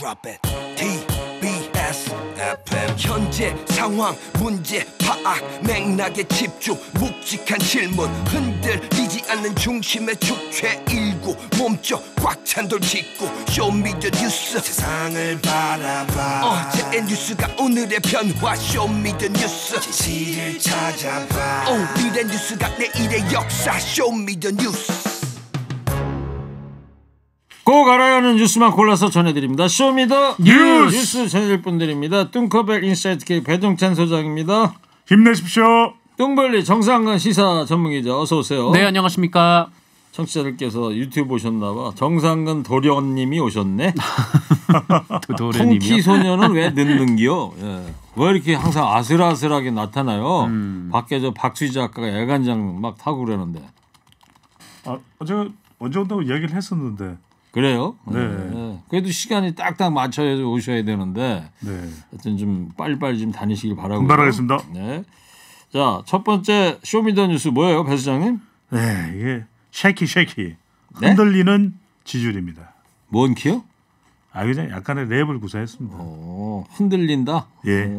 Drop it. TBS FM. 현재 상황 문제 파악 맥락에 집중 묵직한 질문 흔들리지 않는 중심의 축제 일구 몸쪽 꽉 찬 돌 짚고 쇼미더뉴스 세상을 바라봐 어제의 뉴스가 오늘의 변화 쇼미더뉴스 진실을 찾아봐 오늘의 뉴스가 내일의 역사 쇼미더뉴스 꼭 알아야 하는 뉴스만 골라서 전해드립니다. 쇼미더 뉴스 전해드릴 분들입니다. 뚱커벨 인사이트 K 배동찬 소장입니다. 힘내십시오. 뚱벌리 정상근 시사 전문기자 어서 오세요. 네, 안녕하십니까. 청취자들께서 유튜브 보셨나봐. 정상근 도련님이 오셨네. 통키 소녀는 왜 늦는기요? 예. 왜 이렇게 항상 아슬아슬하게 나타나요? 밖에 저 박수희 작가가 애간장 막 타고 그러는데. 제가 언제 온다고 얘기를 했었는데. 그래요? 네. 네. 그래도 시간이 딱딱 맞춰서 오셔야 되는데. 네. 하여튼 좀 빨리빨리 좀 다니시길 바라고요. 바라겠습니다. 네. 자, 첫 번째 쇼미더뉴스 뭐예요, 배 소장님? 네, 이게 쉐키 네? 흔들리는 지지율입니다. 뭔 키요? 그냥 약간의 랩을 구사했습니다. 흔들린다. 예.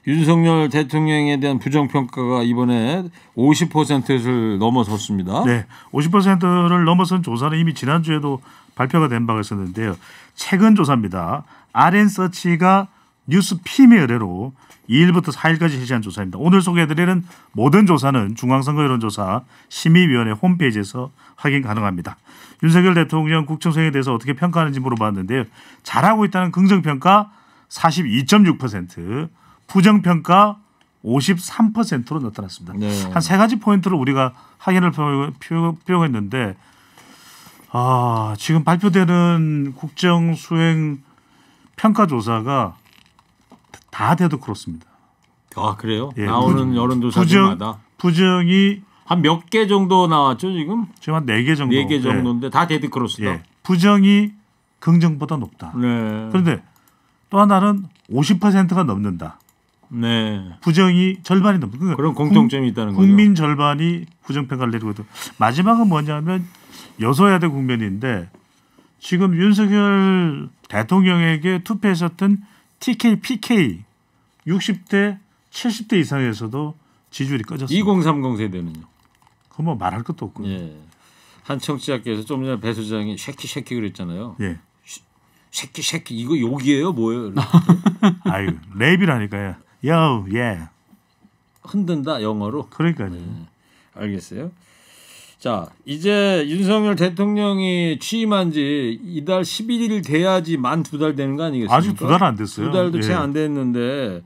윤석열 대통령에 대한 부정평가가 이번에 50%를 넘어섰습니다. 네, 50%를 넘어선 조사는 이미 지난주에도 발표가 된 바가 있었는데요. 최근 조사입니다. RN서치가 뉴스핌의 의뢰로 2일부터 4일까지 실시한 조사입니다. 오늘 소개해드리는 모든 조사는 중앙선거 여론조사 심의위원회 홈페이지에서 확인 가능합니다. 윤석열 대통령 국정수행에 대해서 어떻게 평가하는지 물어봤는데요. 잘하고 있다는 긍정평가 42.6%, 부정평가 53%로 나타났습니다. 네. 한 세 가지 포인트를 우리가 확인할 필요가 있는데 지금 발표되는 국정수행 평가조사가 다 데드크로스입니다. 아, 그래요? 예. 나오는 여론조사마다 부정이 한 몇 개 정도 나왔죠 지금? 지금 한 4개 정도. 4개 정도인데 다 데드크로스다. 예. 부정이 긍정보다 높다. 네. 그런데 또 하나는 50%가 넘는다. 네. 부정이 절반이 넘는다. 그러니까 그런 공통점이 있다는 거죠. 국민 절반이 부정평가를 내리거든. 마지막은 뭐냐면 여소야대 국면인데 지금 윤석열 대통령에게 투표했었던 TK, PK 60대, 70대 이상에서도 지지율이 꺼졌습니다. 2030 세대는요? 그건 뭐 말할 것도 없고. 예. 한 청취자께서 좀 전에 배 소장이 쉐키 그랬잖아요. 예. 쉐키 이거 욕이에요, 뭐예요? 아유, 랩이라니까요. 요, 예. 흔든다 영어로. 그러니까요. 네. 알겠어요. 자, 이제 윤석열 대통령이 취임한 지 이달 11일 돼야지 만 2달 되는 거 아니겠습니까? 아직 2달 안 됐어요. 2달도 채 안 됐는데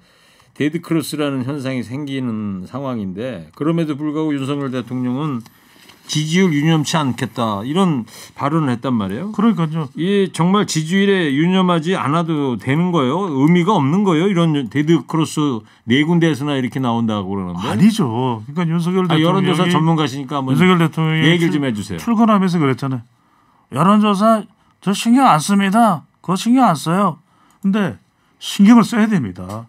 데드크로스라는 현상이 생기는 상황인데 그럼에도 불구하고 윤석열 대통령은 지지율 유념치 않겠다 이런 발언을 했단 말이에요. 그러니까요. 이게 정말 지지율에 유념하지 않아도 되는 거예요? 의미가 없는 거예요? 이런 데드크로스 4군데에서나 이렇게 나온다고 그러는데. 아니죠. 그러니까 윤석열 대통령이 여론조사 전문가시니까 한번 윤석열 대통령이 얘기를 좀 해주세요. 출근하면서 그랬잖아요. 여론조사 저 신경 안 씁니다. 그거 신경 안 써요. 근데 신경을 써야 됩니다.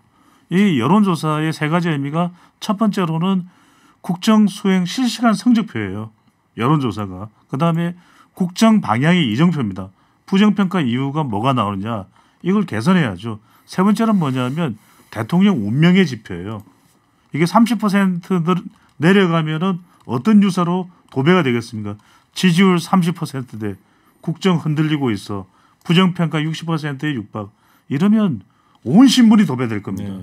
이 여론조사의 3가지 의미가 첫 번째로는 국정수행 실시간 성적표예요. 여론조사가. 그다음에 국정 방향의 이정표입니다. 부정평가 이유가 뭐가 나오느냐. 이걸 개선해야죠. 세 번째는 뭐냐면 대통령 운명의 지표예요. 이게 30% 내려가면은 어떤 유사로 도배가 되겠습니까? 지지율 30%대 국정 흔들리고 있어. 부정평가 60%에 육박. 이러면 온 신문이 도배될 겁니다.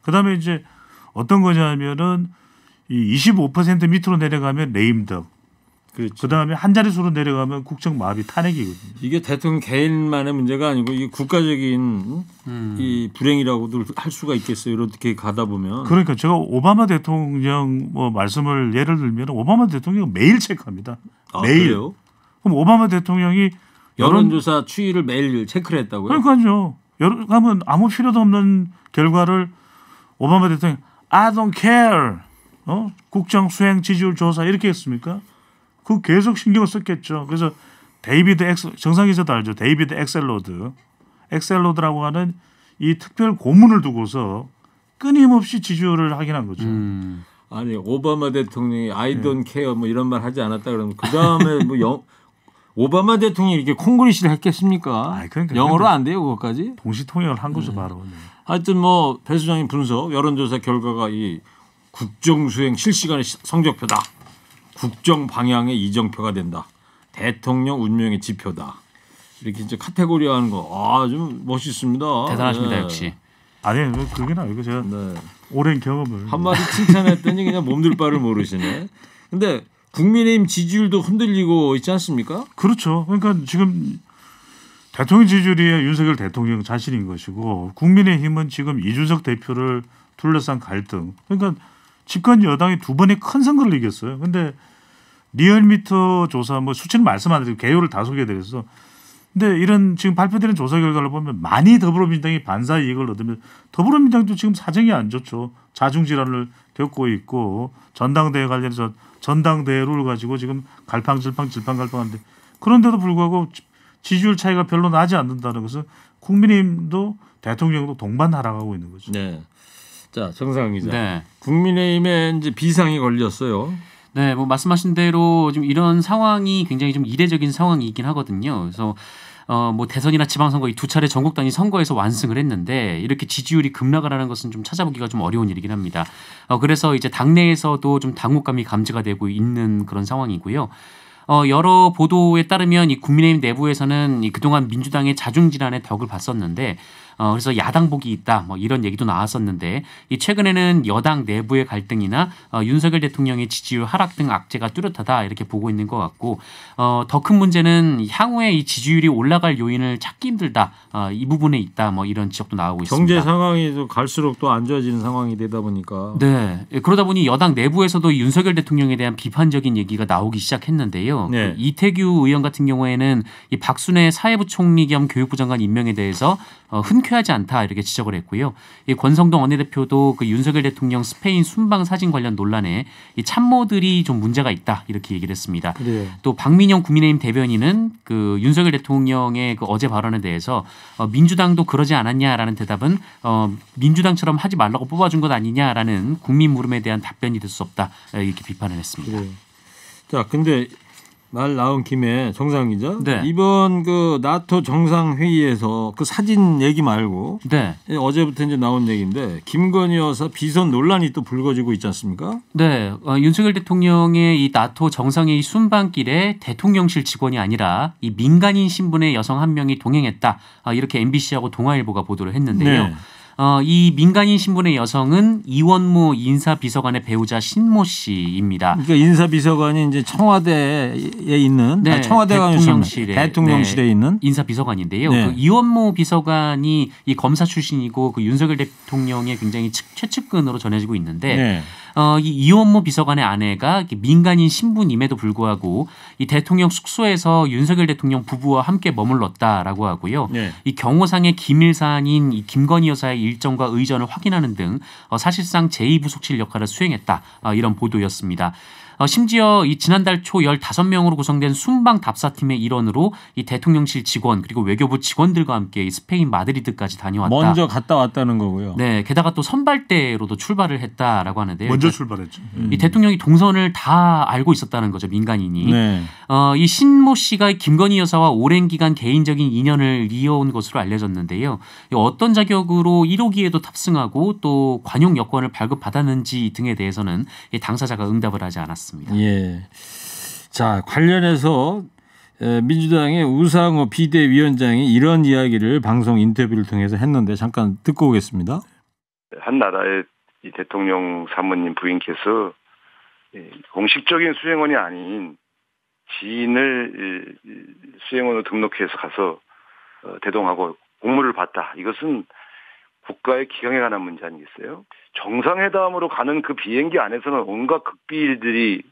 그다음에 이제 어떤 거냐면은 이 25% 밑으로 내려가면 레임덕. 그렇죠. 그다음에 한 자릿수로 내려가면 국정 마비 탄핵이거든요. 이게 대통령 개인만의 문제가 아니고 이게 국가적인 이 불행이라고도 할 수가 있겠어요. 이렇게 가다 보면. 그러니까 제가 오바마 대통령 말씀을 예를 들면 오바마 대통령 매일 체크합니다. 매일. 그래요? 그럼 오바마 대통령이 여론조사 추이를 매일 체크를 했다고요? 그러니까요. 가면 아무 필요도 없는 결과를 오바마 대통령 I don't care. 국정 수행 지지율 조사 이렇게 했습니까? 그 계속 신경을 썼겠죠. 그래서 정상 기자도 알죠. 데이비드 엑셀로드라고 하는 이 특별 고문을 두고서 끊임없이 지지율을 확인한 거죠. 아니 오바마 대통령이 I don't care 뭐 이런 말 하지 않았다 그러면 그 다음에 뭐 오바마 대통령이 이렇게 콩글리시를 했겠습니까? 아이, 그러니까 영어로 안 돼요, 그것까지? 동시 통역을 한 거죠, 바로. 네. 하여튼 뭐 배 수장님 분석 여론조사 결과가 이 국정수행 실시간의 성적표다. 국정 방향의 이정표가 된다. 대통령 운명의 지표다. 이렇게 이제 카테고리화하는 거, 좀 멋있습니다. 대단하십니다, 역시. 아니, 그게 아니고 제가 오랜 경험을 한마디 칭찬했더니 그냥 몸둘 바를 모르시네. 근데 국민의힘 지지율도 흔들리고 있지 않습니까? 그렇죠. 그러니까 지금 대통령 지지율이 윤석열 대통령 자신인 것이고 국민의힘은 지금 이준석 대표를 둘러싼 갈등. 그러니까 집권 여당이 두 번의 큰 선거를 이겼어요. 근데 리얼미터 조사 뭐 수치는 말씀 안 드리고 개요를 다 소개해드려서 근데 이런 지금 발표되는 조사 결과를 보면 많이 더불어민주당이 반사 이익을 얻으면 더불어민주당도 지금 사정이 안 좋죠. 자중질환을 겪고 있고 전당대회 관련해서 전당대회 룰을 가지고 지금 질팡질팡한데 그런데도 불구하고 지지율 차이가 별로 나지 않는다는 것은 국민의힘도 대통령도 동반 하락하고 있는 거죠. 네. 자, 정상훈 기자. 네. 국민의힘에 이제 비상이 걸렸어요. 네, 뭐 말씀하신 대로 좀 이런 상황이 굉장히 좀 이례적인 상황이긴 하거든요. 그래서 뭐 대선이나 지방선거 이 두 차례 전국 단위 선거에서 완승을 했는데 이렇게 지지율이 급락하라는 것은 좀 찾아보기가 좀 어려운 일이긴 합니다. 그래서 이제 당내에서도 좀 당혹감이 감지가 되고 있는 그런 상황이고요. 여러 보도에 따르면 이 국민의힘 내부에서는 이 그동안 민주당의 자중질환의 덕을 봤었는데 그래서 야당복이 있다 뭐 이런 얘기도 나왔었는데 이 최근에는 여당 내부의 갈등이나 윤석열 대통령의 지지율 하락 등 악재가 뚜렷하다 이렇게 보고 있는 것 같고 더 큰 문제는 향후에 이 지지율이 올라갈 요인을 찾기 힘들다 이 부분에 있다 뭐 이런 지적도 나오고 있습니다. 경제 상황이 갈수록 또 안 좋아지는 상황이 되다 보니까 네 그러다 보니 여당 내부에서도 윤석열 대통령에 대한 비판적인 얘기가 나오기 시작했는데요. 네. 이태규 의원 같은 경우에는 이 박순애 사회부 총리 겸 교육부 장관 임명에 대해서 흔쾌하지 않다 이렇게 지적을 했고요. 이 권성동 원내대표도 그 윤석열 대통령 스페인 순방 사진 관련 논란에 이 참모들이 좀 문제가 있다 이렇게 얘기를 했습니다. 그래요. 또 박민영 국민의힘 대변인은 그 윤석열 대통령의 그 어제 발언에 대해서 민주당도 그러지 않았냐라는 대답은 민주당처럼 하지 말라고 뽑아준 것 아니냐라는 국민 물음에 대한 답변이 될 수 없다 이렇게 비판을 했습니다. 그래요. 자, 근데 말 나온 김에 정상훈 기자, 네. 이번 그 나토 정상회의에서 그 사진 얘기 말고 네. 어제부터 이제 나온 얘기인데 김건희 여사 비선 논란이 또 불거지고 있지 않습니까? 네, 윤석열 대통령의 이 나토 정상회의 순방길에 대통령실 직원이 아니라 이 민간인 신분의 여성 한 명이 동행했다. 이렇게 MBC하고 동아일보가 보도를 했는데요. 네. 이 민간인 신분의 여성은 이원무 인사비서관의 배우자 신모 씨입니다. 그러니까 인사비서관이 이제 청와대에 있는 네, 청와대가 대통령실에 네, 있는 인사비서관인데요. 네. 그 이원무 비서관이 이 검사 출신이고 그 윤석열 대통령의 굉장히 최측근으로 전해지고 있는데 네. 이 이원무 비서관의 아내가 민간인 신분임에도 불구하고 이 대통령 숙소에서 윤석열 대통령 부부와 함께 머물렀다라고 하고요. 네. 이 경호상의 기밀 사안인 이 김건희 여사의 일정과 의전을 확인하는 등 사실상 제2부속실 역할을 수행했다 이런 보도였습니다. 심지어 이 지난달 초 15명으로 구성된 순방 답사팀의 일원으로 이 대통령실 직원 그리고 외교부 직원들과 함께 이 스페인 마드리드까지 다녀왔다. 먼저 갔다 왔다는 거고요. 네, 게다가 또 선발대로도 출발을 했다라고 하는데요. 먼저 그러니까 출발했죠. 이 대통령이 동선을 다 알고 있었다는 거죠, 민간인이. 네. 이 신모 씨가 김건희 여사와 오랜 기간 개인적인 인연을 이어온 것으로 알려졌는데요. 어떤 자격으로 1호기에도 탑승하고 또 관용 여권을 발급받았는지 등에 대해서는 당사자가 응답을 하지 않았습니다. 예. 자, 관련해서 민주당의 우상호 비대위원장이 이런 이야기를 방송 인터뷰를 통해서 했는데 잠깐 듣고 오겠습니다. 한 나라의 이 대통령 사모님 부인께서 공식적인 수행원이 아닌 지인을 수행원으로 등록해서 가서 대동하고 공무를 받다. 이것은 국가의 기강에 관한 문제 아니겠어요? 정상회담으로 가는 그 비행기 안에서는 온갖 극비일들이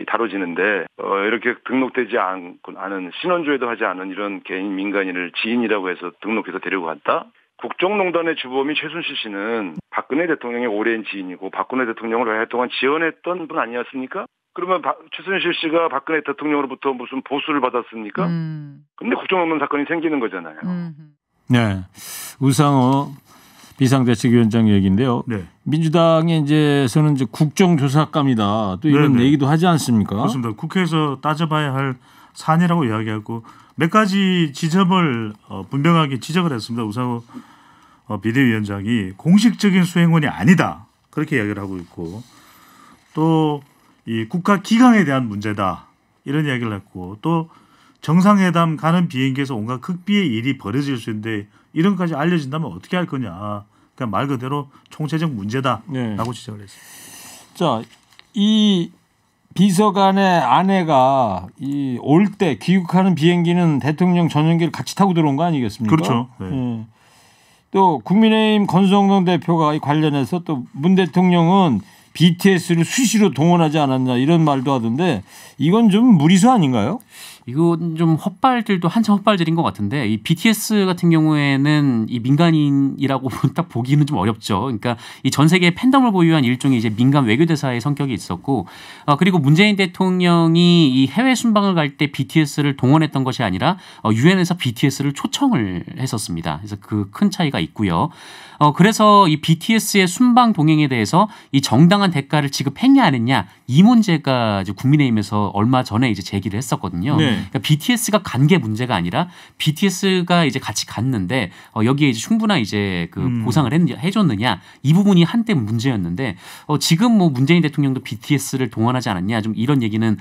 다뤄지는데 이렇게 등록되지 않은 신원조회도 하지 않은 이런 개인 민간인을 지인이라고 해서 등록해서 데리고 갔다? 국정농단의 주범이 최순실 씨는 박근혜 대통령의 오랜 지인이고 박근혜 대통령을 오랫동안 지원했던 분 아니었습니까? 그러면 최순실 씨가 박근혜 대통령으로부터 무슨 보수를 받았습니까? 근데 국정농단 사건이 생기는 거잖아요. 네. 우상호 비상대책위원장 얘기인데요. 네. 민주당의 이제서는 이제 국정조사감이다. 또 이런 네네. 얘기도 하지 않습니까? 그렇습니다. 국회에서 따져봐야 할 사안이라고 이야기하고 몇 가지 지점을 분명하게 지적을 했습니다. 우상호 비대위원장이 공식적인 수행원이 아니다 그렇게 이야기를 하고 있고 또 이 국가 기강에 대한 문제다 이런 이야기를 했고 또 정상회담 가는 비행기에서 온갖 극비의 일이 벌어질 수 있는데 이런 까지 알려진다면 어떻게 할 거냐. 그러니까 말 그대로 총체적 문제다라고 네. 지적을 했습니다. 자, 이 비서관의 아내가 이 올 때 귀국하는 비행기는 대통령 전용기를 같이 타고 들어온 거 아니겠습니까? 그렇죠. 네. 예. 또 국민의힘 권성동 대표가 이 관련해서 또 문 대통령은 BTS를 수시로 동원하지 않았냐 이런 말도 하던데 이건 좀 무리수 아닌가요? 이건 좀 헛발질도 한참 헛발질인 것 같은데 이 BTS 같은 경우에는 이 민간인이라고 딱 보기는 좀 어렵죠. 그러니까 이 전 세계 팬덤을 보유한 일종의 이제 민간 외교대사의 성격이 있었고 그리고 문재인 대통령이 이 해외 순방을 갈 때 BTS를 동원했던 것이 아니라 유엔에서 BTS를 초청을 했었습니다. 그래서 그 큰 차이가 있고요. 그래서 이 BTS의 순방 동행에 대해서 이 정당한 대가를 지급했냐 안 했냐 이 문제가 이제 국민의힘에서 얼마 전에 이제 제기를 했었거든요. 네. 그러니까 BTS가 간 게 문제가 아니라 BTS가 이제 같이 갔는데 여기에 이제 충분한 이제 그 보상을 해줬느냐 이 부분이 한때 문제였는데 지금 뭐 문재인 대통령도 BTS를 동원하지 않았냐 좀 이런 얘기는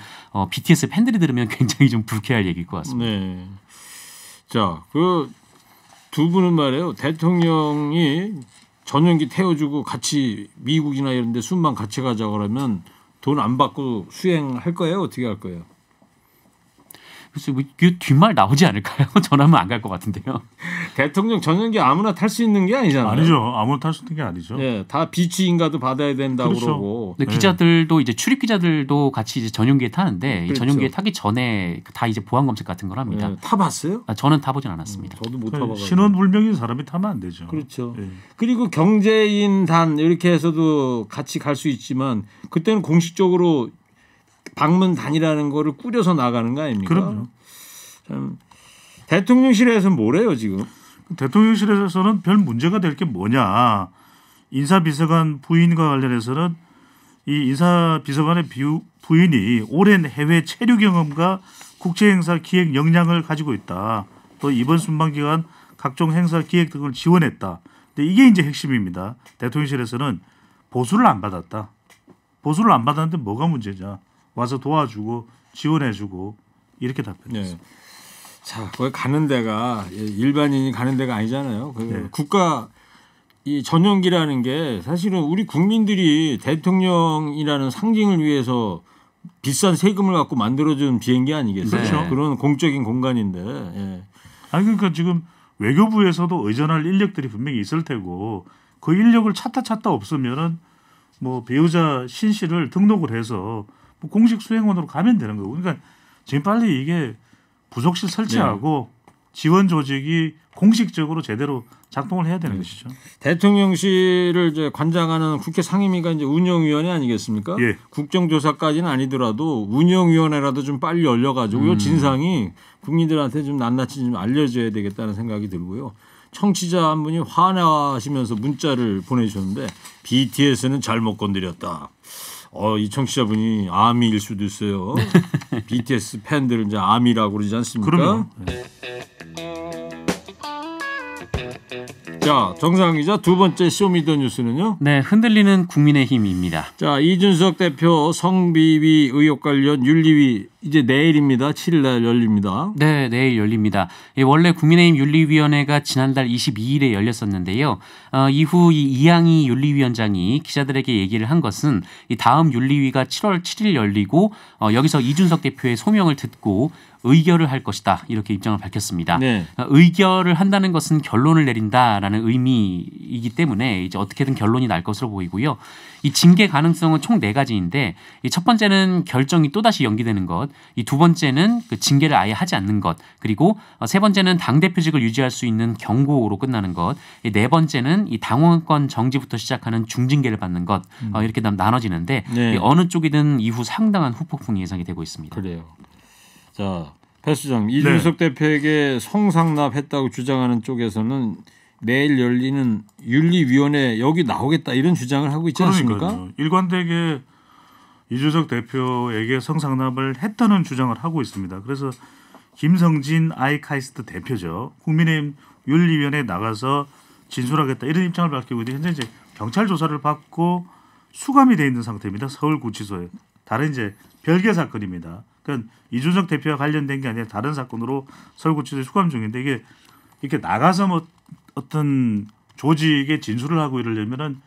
BTS 팬들이 들으면 굉장히 좀 불쾌할 얘기일 것 같습니다. 네. 자, 그 두 분은 말이에요. 대통령이 전용기 태워주고 같이 미국이나 이런 데 순방 같이 가자 그러면 돈 안 받고 수행할 거예요? 어떻게 할 거예요? 그래서 그 뒷말 나오지 않을까요? 전화하면 안 갈 것 같은데요. 대통령 전용기 아무나 탈 수 있는 게 아니잖아요. 아니죠. 아무나 탈 수 있는 게 아니죠. 예, 다 비치 인가도 받아야 된다고 그렇죠. 그러고. 근데 기자들도 이제 출입 기자들도 같이 이제 전용기에 타는데 그렇죠. 이 전용기에 타기 전에 다 이제 보안 검색 같은 걸 합니다. 예, 타봤어요? 저는 타보진 않았습니다. 저도 못 타봐가지고. 신원 불명인 사람이 타면 안 되죠. 그렇죠. 예. 그리고 경제인단 이렇게 해서도 같이 갈 수 있지만 그때는 공식적으로 방문단이라는 거를 꾸려서 나가는 거 아닙니까? 그럼요. 참 대통령실에서 뭐래요 지금? 대통령실에서는 별 문제가 될 게 뭐냐. 인사비서관 부인과 관련해서는 이 인사비서관의 부인이 오랜 해외 체류 경험과 국제행사 기획 역량을 가지고 있다. 또 이번 순방 기간 각종 행사 기획 등을 지원했다. 근데 이게 이제 핵심입니다. 대통령실에서는 보수를 안 받았다. 보수를 안 받았는데 뭐가 문제냐. 와서 도와주고 지원해주고 이렇게 답변했어요. 네. 자, 거기 가는 데가 일반인이 가는 데가 아니잖아요. 그 네. 국가 이 전용기라는 게 사실은 우리 국민들이 대통령이라는 상징을 위해서 비싼 세금을 갖고 만들어준 비행기 아니겠어요? 그렇죠. 그런 공적인 공간인데. 예. 아니 그러니까 지금 외교부에서도 의존할 인력들이 분명히 있을 테고 그 인력을 찾다 없으면은 뭐 배우자 신 씨를 등록을 해서 뭐 공식 수행원으로 가면 되는 거고. 그러니까 지금 빨리 이게 부속실 설치하고 지원 조직이 공식적으로 제대로 작동을 해야 되는 것이죠. 대통령실을 이제 관장하는 국회 상임위가 이제 운영위원회 아니겠습니까? 예. 국정조사까지는 아니더라도 운영위원회라도 좀 빨리 열려가지고 이 진상이 국민들한테 좀 낱낱이 좀 알려줘야 되겠다는 생각이 들고요. 청취자 한 분이 화나시면서 문자를 보내주셨는데 BTS는 잘못 건드렸다. 이 청취자분이 아미일 수도 있어요. BTS 팬들을 이제 아미라고 그러지 않습니까? 그럼요. 자, 정상 기자 두 번째 쇼미더뉴스는요. 네, 흔들리는 국민의힘입니다. 자, 이준석 대표 성비위 의혹 관련 윤리위 이제 내일입니다. 7일 날 열립니다. 네, 내일 열립니다. 원래 국민의힘 윤리위원회가 지난달 22일에 열렸었는데요. 이후 이 이양희 윤리위원장이 기자들에게 얘기를 한 것은 이 다음 윤리위가 7월 7일 열리고 여기서 이준석 대표의 소명을 듣고 의결을 할 것이다. 이렇게 입장을 밝혔습니다. 네. 의결을 한다는 것은 결론을 내린다라는 의미이기 때문에 이제 어떻게든 결론이 날 것으로 보이고요. 이 징계 가능성은 총 4가지인데 이 첫 번째는 결정이 또다시 연기되는 것, 이 두 번째는 그 징계를 아예 하지 않는 것, 그리고 세 번째는 당대표직을 유지할 수 있는 경고로 끝나는 것, 이 네 번째는 이 당원권 정지부터 시작하는 중징계를 받는 것, 이렇게 나눠지는데 네. 어느 쪽이든 이후 상당한 후폭풍이 예상이 되고 있습니다. 그래요. 자, 배 수장 이준석 대표에게 성상납했다고 주장하는 쪽에서는 내일 열리는 윤리위원회 여기 나오겠다 이런 주장을 하고 있지 않습니까? 그러니까요. 일관되게 이준석 대표에게 성상납을 했다는 주장을 하고 있습니다. 그래서 김성진 아이카이스트 대표죠. 국민의힘 윤리위원회에 나가서 진술하겠다 이런 입장을 밝히고 있는데 현재 이제 경찰 조사를 받고 수감이 돼 있는 상태입니다. 서울구치소에. 다른 이제 별개 사건입니다. 그러니까 이준석 대표와 관련된 게 아니라 다른 사건으로 서울구치소에 수감 중인데 이게 이렇게 나가서 뭐 어떤 조직에 진술을 하고 이러려면은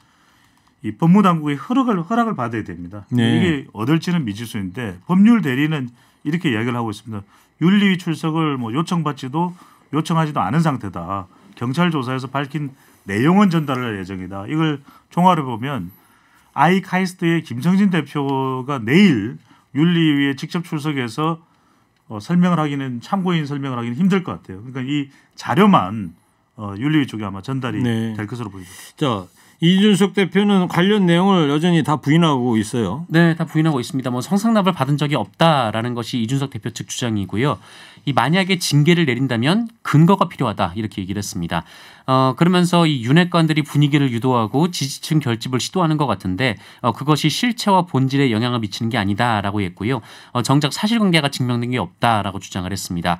이 법무당국의 허락을 받아야 됩니다. 네. 이게 얻을지는 미지수인데 법률 대리는 이렇게 이야기를 하고 있습니다. 윤리위 출석을 뭐 요청하지도 않은 상태다. 경찰 조사에서 밝힌 내용은 전달할 예정이다. 이걸 종합해 보면 아이카이스트의 김성진 대표가 내일 윤리위에 직접 출석해서 설명을 하기는 참고인 설명을 하기는 힘들 것 같아요. 그러니까 이 자료만 윤리위 쪽에 아마 전달이 네. 될 것으로 보입니다. 자, 이준석 대표는 관련 내용을 여전히 다 부인하고 있어요. 네, 다 부인하고 있습니다. 뭐 성상납을 받은 적이 없다라는 것이 이준석 대표 측 주장이고요. 이 만약에 징계를 내린다면 근거가 필요하다 이렇게 얘기를 했습니다. 그러면서 이 윤핵관들이 분위기를 유도하고 지지층 결집을 시도하는 것 같은데 그것이 실체와 본질에 영향을 미치는 게 아니다라고 했고요. 정작 사실관계가 증명된 게 없다라고 주장을 했습니다.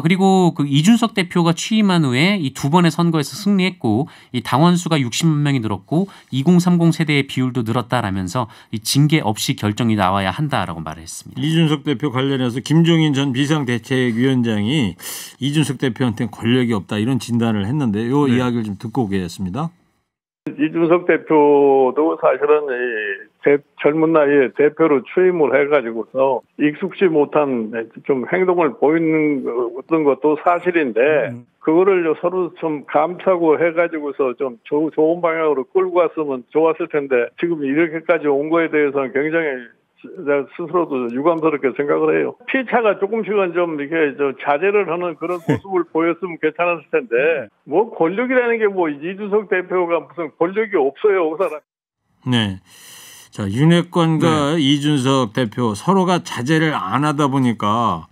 그리고 그 이준석 대표가 취임한 후에 이 두 번의 선거에서 승리했고 이 당원 수가 60만 명이 늘었고 2030 세대의 비율도 늘었다라면서 이 징계 없이 결정이 나와야 한다라고 말을 했습니다. 이준석 대표 관련해서 김종인 전 비상대책위원장이 이준석 대표한테는 권력이 없다 이런 진단을 했는데 이 이야기를 좀 듣고 오겠습니다. 이준석 대표도 사실은 젊은 나이에 대표로 취임을 해가지고서 익숙지 못한 좀 행동을 보이는 어떤 것도 사실인데 그거를 서로 좀 감싸고 해가지고서 좀 좋은 방향으로 끌고 갔으면 좋았을 텐데 지금 이렇게까지 온 거에 대해서는 굉장히 제가 스스로도 유감스럽게 생각을 해요. 피차가 조금씩은 좀 이렇게 자제를 하는 그런 모습을 보였으면 괜찮았을 텐데 뭐 권력이라는 게 뭐 이준석 대표가 무슨 권력이 없어요, 그 사람. 네. 자, 윤핵관과 이준석 대표 서로가 자제를 안 하다 보니까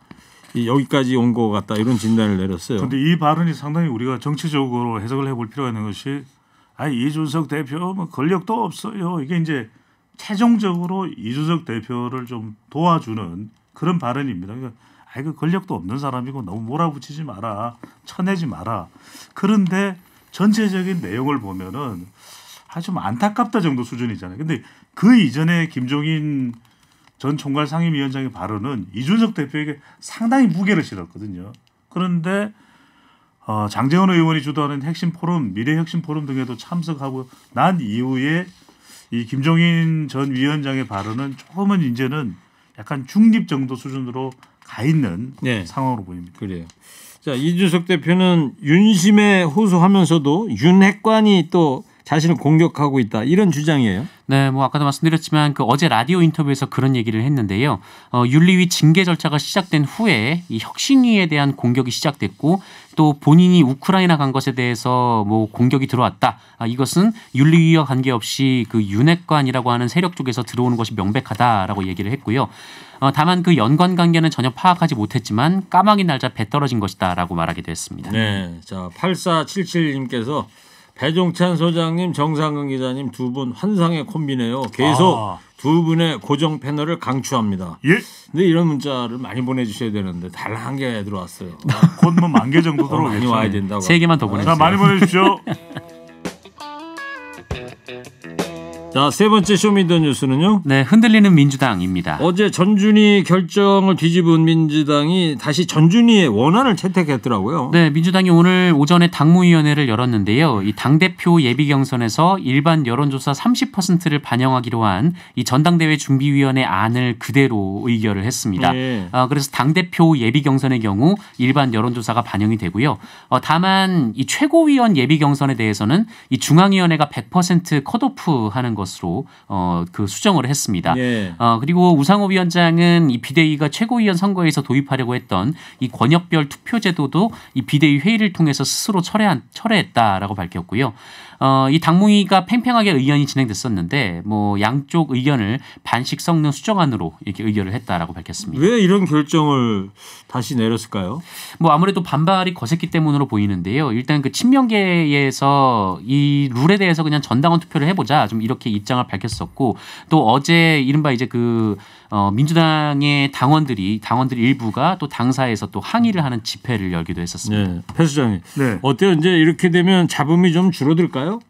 여기까지 온 것 같다 이런 진단을 내렸어요. 그런데 이 발언이 상당히 우리가 정치적으로 해석을 해볼 필요가 있는 것이 이준석 대표 뭐 권력도 없어요. 이게 이제 최종적으로 이준석 대표를 좀 도와주는 그런 발언입니다. 그러니까 그 권력도 없는 사람이고 너무 몰아붙이지 마라, 쳐내지 마라. 그런데 전체적인 내용을 보면은 좀 안타깝다 정도 수준이잖아요. 근데 그 이전에 김종인 전 총괄 상임위원장의 발언은 이준석 대표에게 상당히 무게를 실었거든요. 그런데 장제원 의원이 주도하는 핵심 포럼, 미래혁신 포럼 등에도 참석하고 난 이후에 이 김종인 전 위원장의 발언은 조금은 이제는 약간 중립 정도 수준으로 가 있는 상황으로 보입니다. 그래요. 자, 이준석 대표는 윤심에 호소하면서도 윤핵관이 또 자신을 공격하고 있다 이런 주장이에요. 네, 뭐 아까도 말씀드렸지만 그 어제 라디오 인터뷰에서 그런 얘기를 했는데요. 윤리위 징계 절차가 시작된 후에 이 혁신위에 대한 공격이 시작됐고 또 본인이 우크라이나 간 것에 대해서 뭐 공격이 들어왔다. 이것은 윤리위와 관계없이 그 윤핵관이라고 하는 세력 쪽에서 들어오는 것이 명백하다라고 얘기를 했고요. 다만 그 연관 관계는 전혀 파악하지 못했지만 까마귀 날자 배 떨어진 것이다라고 말하기도 했습니다. 네, 자 8477님께서 배종찬 소장님, 정상근 기자님 두 분 환상의 콤비네요. 계속 두 분의 고정 패널을 강추합니다. 예. 근데 이런 문자를 많이 보내주셔야 되는데 단 한 개 들어왔어요. 곧 뭐 10,000개 정도 들어오겠죠. 많이 와야 된다고. 3개만 더 보내주세요. 자, 많이 보내주십시오. 자, 세 번째 쇼미더뉴스는요. 네, 흔들리는 민주당입니다. 어제 전준희 결정을 뒤집은 민주당이 다시 전준희의 원안을 채택했더라고요. 네, 민주당이 오늘 오전에 당무위원회를 열었는데요. 이 당대표 예비 경선에서 일반 여론조사 30%를 반영하기로 한 이 전당대회 준비위원회 안을 그대로 의결을 했습니다. 네. 그래서 당대표 예비 경선의 경우 일반 여론조사가 반영이 되고요. 다만 이 최고위원 예비 경선에 대해서는 이 중앙위원회가 100% 컷오프하는 것으로 그 수정을 했습니다. 네. 그리고 우상호 위원장은 이 비대위가 최고위원 선거에서 도입하려고 했던 이 권역별 투표제도도 이 비대위 회의를 통해서 스스로 철회했다라고 밝혔고요. 이 당무위가 팽팽하게 의견이 진행됐었는데 뭐 양쪽 의견을 반씩 섞는 수정안으로 이렇게 의결을 했다라고 밝혔습니다. 왜 이런 결정을 다시 내렸을까요? 뭐 아무래도 반발이 거셌기 때문으로 보이는데요. 일단 그 친명계에서 이 룰에 대해서 그냥 전당원 투표를 해보자 좀 이렇게 입장을 밝혔었고 또 어제 이른바 이제 민주당의 당원들 일부가 또 당사에서 또 항의를 하는 집회를 열기도 했었습니다. 네, 배 수장님. 네. 어때요? 이제 이렇게 되면 잡음이 좀 줄어들까요?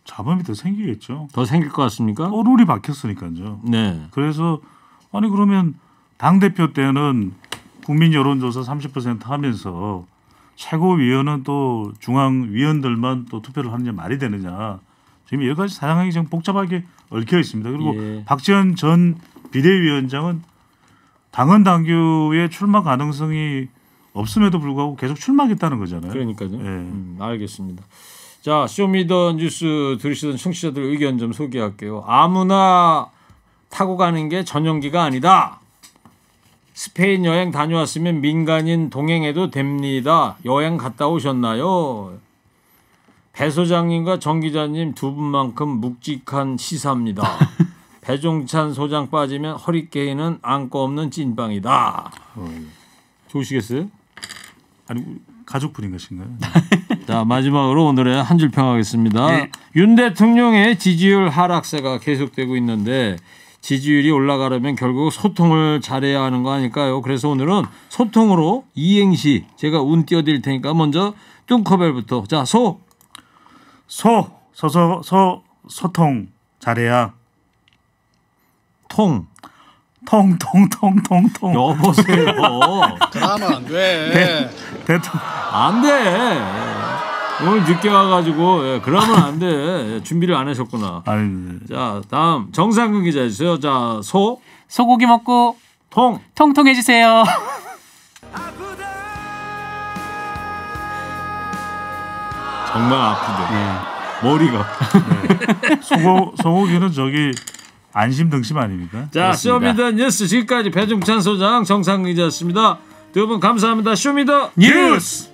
잡음이 더 생기겠죠. 더 생길 것 같습니까? 룰이 바뀌었으니까요. 네. 그래서 아니 그러면 당 대표 때는 국민 여론조사 30% 하면서 최고위원은 또 중앙위원들만 또 투표를 하느냐 말이 되느냐. 지금 여러 가지 상황이 지금 복잡하게 얽혀 있습니다. 그리고 예. 박지원 전 비대위원장은 당헌 당규의 출마 가능성이 없음에도 불구하고 계속 출마하겠다는 거잖아요. 그러니까요. 예. 알겠습니다. 자, 쇼미더뉴스 들으시던 청취자들 의견 좀 소개할게요. 아무나 타고 가는 게 전용기가 아니다. 스페인 여행 다녀왔으면 민간인 동행해도 됩니다. 여행 갔다 오셨나요? 배 소장님과 정 기자님 두 분만큼 묵직한 시사입니다. 배종찬 소장 빠지면 허리케인은 안고 없는 찐빵이다. 좋으시겠어요? 아니 가족분인 것인가요? 자, 마지막으로 오늘의 한 줄 평하겠습니다. 네. 윤 대통령의 지지율 하락세가 계속되고 있는데 지지율이 올라가려면 결국 소통을 잘해야 하는 거 아닐까요? 그래서 오늘은 소통으로 이행시 제가 운 띄워드릴 테니까 먼저 뚱커벨부터. 자, 소통 잘해야 통. 통통통통통 여보세요. 그러면 안 돼. 대통령 안 돼. 오늘 늦게 와가지고 그러면 안 돼. 준비를 안 하셨구나. 아니 자, 다음 정상근 기자 해주세요. 자, 소고기 먹고 통통해지세요. 정말 아프대. 머리가. 소고기는 저기 안심 등심 아닙니까? 자, 쇼미더뉴스 지금까지 배종찬 소장 정상근 기자였습니다. 두 분 감사합니다. 쇼미더뉴스.